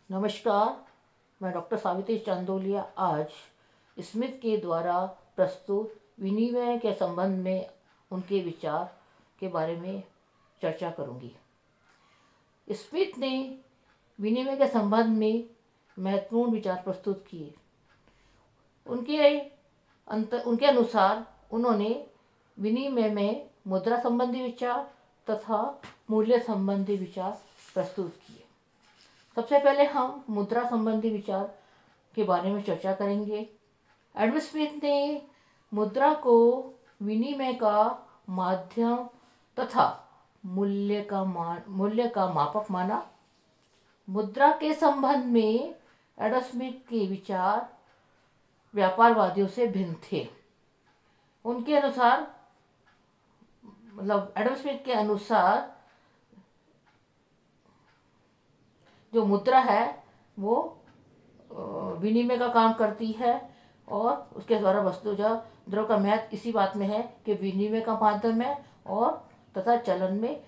नमस्कार। मैं डॉक्टर सावित्री चांदोलिया आज स्मिथ के द्वारा प्रस्तुत विनिमय के संबंध में उनके विचार के बारे में चर्चा करूंगी। स्मिथ ने विनिमय के संबंध में महत्वपूर्ण विचार प्रस्तुत किए। उनके अनुसार उन्होंने विनिमय में मुद्रा संबंधी विचार तथा मूल्य संबंधी विचार प्रस्तुत किए। सबसे पहले हम मुद्रा संबंधी विचार के बारे में चर्चा करेंगे। एडम स्मिथ ने मुद्रा को विनिमय का माध्यम तथा मूल्य का मापक माना। मुद्रा के संबंध में एडम स्मिथ के विचार व्यापारवादियों से भिन्न थे। उनके अनुसार एडम स्मिथ के अनुसार जो मुद्रा है वो विनिमय का काम करती है और उसके द्वारा वस्तु द्रव्य का महत्व इसी बात में है कि विनिमय का माध्यम है और तथा चलन में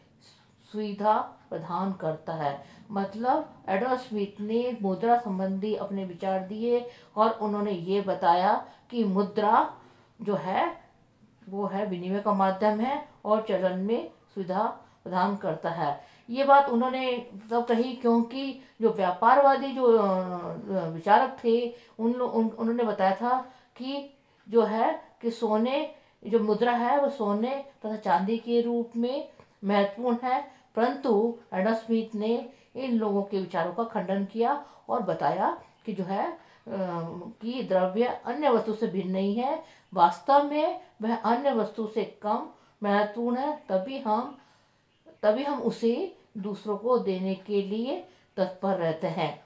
सुविधा प्रदान करता है। मतलब एडम स्मिथ ने मुद्रा संबंधी अपने विचार दिए और उन्होंने ये बताया कि मुद्रा जो है वो है विनिमय का माध्यम है और चलन में सुविधा प्रदान करता है। ये बात उन्होंने तब कही क्योंकि जो व्यापारवादी जो विचारक थे उन्होंने बताया था कि जो है कि सोने जो मुद्रा है वो सोने तथा चांदी के रूप में महत्वपूर्ण है, परंतु एडम स्मिथ ने इन लोगों के विचारों का खंडन किया और बताया कि जो है कि द्रव्य अन्य वस्तु से भिन्न नहीं है, वास्तव में वह अन्य वस्तु से कम महत्वपूर्ण है, तभी हम उसे दूसरों को देने के लिए तत्पर रहते हैं।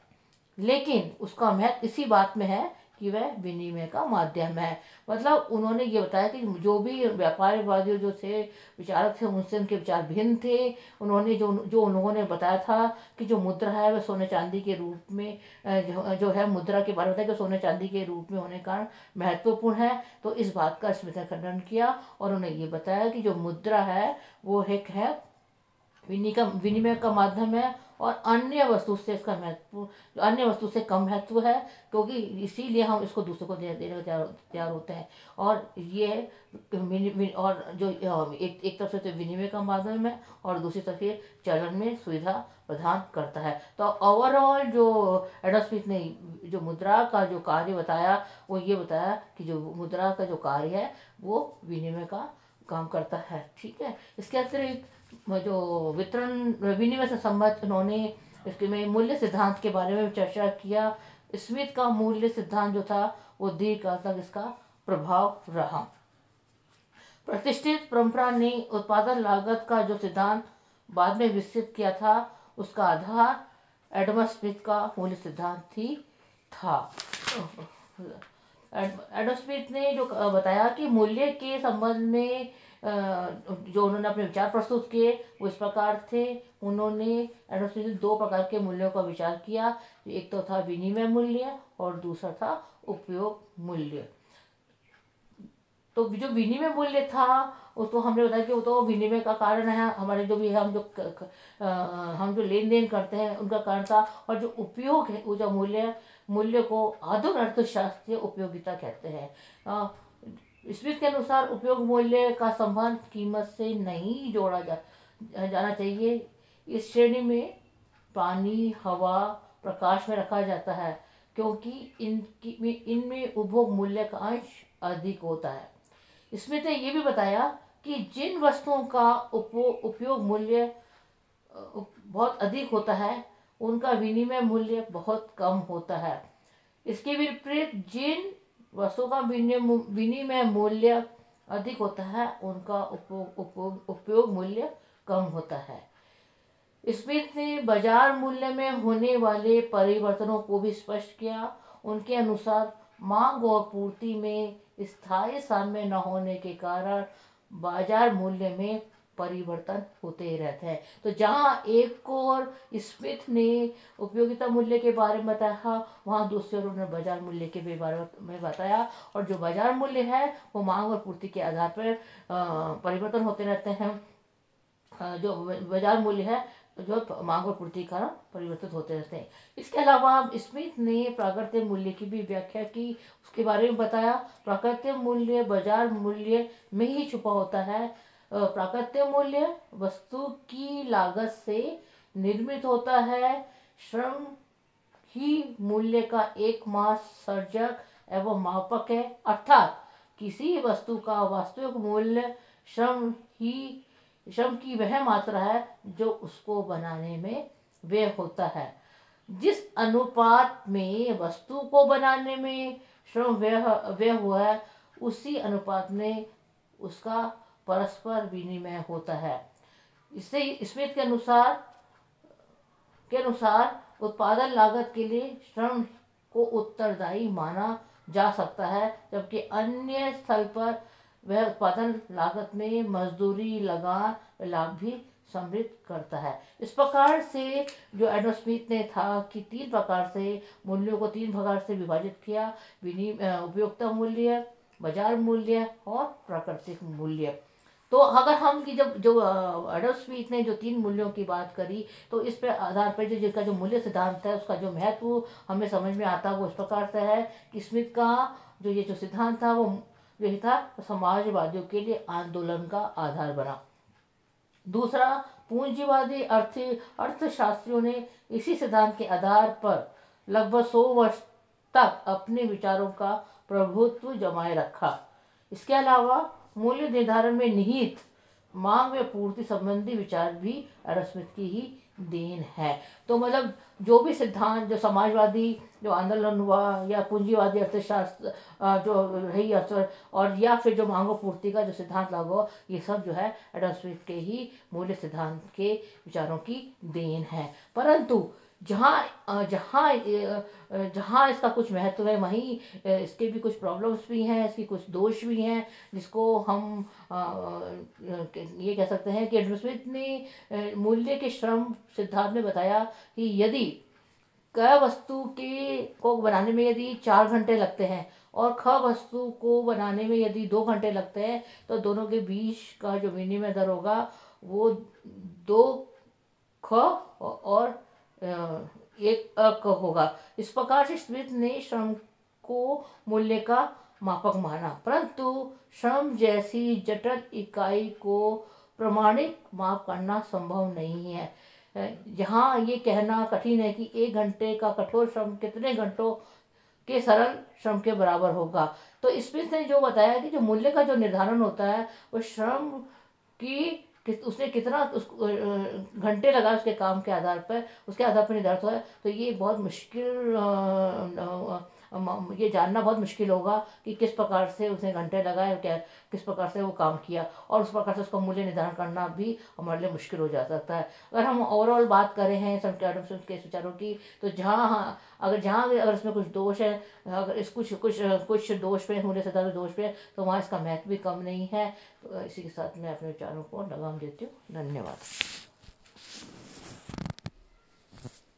लेकिन उसका महत्व इसी बात में है कि वह विनिमय का माध्यम है। मतलब उन्होंने ये बताया कि जो भी व्यापारवादी जो थे विचारक थे उनसे उनके विचार भिन्न थे। उन्होंने उन्होंने बताया था कि जो मुद्रा है वह सोने चांदी के रूप में जो है मुद्रा के बारे में बताया कि सोने चांदी के रूप में होने के कारण महत्वपूर्ण है। तो इस बात का स्मिथ ने खंडन किया और उन्होंने ये बताया कि जो मुद्रा है वो एक है विनिमय का माध्यम है और अन्य वस्तु से इसका महत्व अन्य वस्तु से कम महत्व है, क्योंकि इसीलिए हम इसको दूसरों को देने को तैयार होते हैं। और ये और जो एक तरफ से तो विनिमय का माध्यम है और दूसरी तरफ से चलन में सुविधा प्रदान करता है। तो ओवरऑल जो एडम स्मिथ ने जो मुद्रा का जो कार्य बताया वो ये बताया कि जो मुद्रा का जो कार्य है वो विनिमय का काम करता है। ठीक है। इसके अतिरिक्त जो वितरण विनिमय से संबंधित उन्होंने इसके में मूल्य सिद्धांत के बारे में चर्चा किया। स्मिथ का मूल्य सिद्धांत जो था वो दीर्घकाल तक इसका प्रभाव रहा। प्रतिष्ठित परंपरा ने उत्पादन लागत का जो सिद्धांत बाद में विकसित किया था उसका आधार एडम स्मिथ का मूल्य सिद्धांत ही था। एडम स्मिथ ने जो बताया कि मूल्य के संबंध में जो उन्होंने अपने विचार प्रस्तुत किए वो इस प्रकार थे। उन्होंने एडम स्मिथ ने दो प्रकार के मूल्यों का विचार किया। एक तो था विनिमय मूल्य और दूसरा था उपयोग मूल्य। तो जो विनिमय मूल्य था उसको हमने बताया कि वो तो विनिमय का कारण है, हमारे जो भी हम जो लेन देन करते हैं उनका कारण था। और जो उपयोग है वो जो मूल्य को आधुनिक अर्थशास्त्रीय उपयोगिता कहते हैं। स्मिथ के अनुसार उपयोग मूल्य का संबंध कीमत से नहीं जोड़ा जाना चाहिए। इस श्रेणी में पानी, हवा, प्रकाश में रखा जाता है क्योंकि इनमें उपभोग मूल्य का अंश अधिक होता है। स्मिथ ने यह भी बताया कि जिन वस्तुओं का उपयोग मूल्य बहुत अधिक होता है उनका विनिमय मूल्य बहुत कम होता है। इसके विपरीत जिन वस्तुओं का विनिमय मूल्य अधिक होता है उनका उपयोग मूल्य कम होता है। स्मिथ ने बाजार मूल्य में होने वाले परिवर्तनों को भी स्पष्ट किया। उनके अनुसार मांग और पूर्ति में स्थायी साम्य न होने के कारण बाजार मूल्य में परिवर्तन होते रहते हैं। तो जहाँ एक और स्मिथ ने उपयोगिता मूल्य के बारे में बताया वहाँ दूसरे और उन्होंने बाजार मूल्य के बारे में बताया। और जो बाजार मूल्य है वो मांग और पूर्ति के आधार पर परिवर्तन होते रहते हैं। जो बाजार मूल्य है जो मांग और पूर्ति का परिवर्तित होते रहते हैं। इसके अलावा स्मिथ ने प्राकृतिक मूल्य की भी व्याख्या की, उसके बारे में बताया। प्राकृतिक मूल्य बाजार मूल्य में ही छुपा होता है। प्राकृतिक मूल्य वस्तु की लागत से निर्मित होता है। श्रम ही मूल्य का एकमात्र सर्जक एवं मापक है, अर्थात किसी वस्तु का वास्तविक मूल्य श्रम की वह मात्रा है जो उसको बनाने में व्यय होता है। जिस अनुपात में वस्तु को बनाने में श्रम व्यय हुआ है, उसी अनुपात में उसका परस्पर विनिमय होता है। इससे स्मिथ के अनुसार उत्पादन लागत के लिए श्रम को उत्तरदायी माना जा सकता है, जबकि अन्य स्थल पर वह उत्पादन लागत में मजदूरी लगान लाभ भी सम्मिलित करता है। इस प्रकार से जो एडम स्मिथ ने था कि तीन प्रकार से मूल्यों को तीन प्रकार से विभाजित किया, उपयोगिता मूल्य, बाजार मूल्य और प्राकृतिक मूल्य। तो अगर हम की जब जो एडम स्मिथ ने जो तीन मूल्यों की बात करी, तो इस पर आधार पर जिसका जो मूल्य सिद्धांत है उसका जो महत्व हमें समझ में आता है वो इस प्रकार से है कि स्मिथ का जो सिद्धांत था वो यही था, समाजवादियों के लिए आंदोलन का आधार बना। दूसरा, पूंजीवादी अर्थशास्त्रियों ने इसी सिद्धांत के आधार पर लगभग 100 वर्ष तक अपने विचारों का प्रभुत्व जमाए रखा। इसके अलावा मूल्य निर्धारण में निहित मांग व पूर्ति संबंधी विचार भी एडम स्मिथ की ही देन है। तो मतलब जो भी सिद्धांत जो समाजवादी जो आंदोलन हुआ या पूंजीवादी अर्थशास्त्र जो रही और या फिर जो मांग और पूर्ति का जो सिद्धांत लागू हुआ, ये सब जो है एडम स्मिथ के ही मूल्य सिद्धांत के विचारों की देन है। परंतु जहाँ जहाँ जहाँ इसका कुछ महत्व है, वहीं इसके भी कुछ प्रॉब्लम्स भी हैं, इसकी कुछ दोष भी हैं, जिसको हम ये कह सकते हैं कि एडम स्मिथ ने मूल्य के श्रम सिद्धांत में बताया कि यदि क वस्तु को बनाने में यदि 4 घंटे लगते हैं और ख वस्तु को बनाने में यदि 2 घंटे लगते हैं, तो दोनों के बीच का जो विनिमय दर होगा वो 2 ख और 1 क होगा। इस प्रकार से स्मिथ ने श्रम को मूल्य का मापक माना, परंतु श्रम जैसी जटिल इकाई को प्रमाणिक माप करना संभव नहीं है। यहाँ ये कहना कठिन है कि 1 घंटे का कठोर श्रम कितने घंटों के सरल श्रम के बराबर होगा। तो स्मिथ ने जो बताया कि जो मूल्य का जो निर्धारण होता है वो श्रम की उसने कितना घंटे लगा उसके काम के आधार पर, उसके आधार पर निर्धारित हुआ है। तो ये बहुत मुश्किल ये जानना बहुत मुश्किल होगा कि किस प्रकार से उसने घंटे लगाए, क्या किस प्रकार से वो काम किया, और उस प्रकार से उसका मूल्य निर्धारण करना भी हमारे लिए मुश्किल हो जा सकता है। अगर हम ओवरऑल बात करें हैं एडम स्मिथ के विचारों की, तो अगर इसमें कुछ दोष है, अगर इस कुछ दोष पे मूल्य सिद्धांत दोष पे, तो वहाँ इसका महत्व भी कम नहीं है। तो इसी के साथ मैं अपने विचारों को लगाम देती हूँ। धन्यवाद।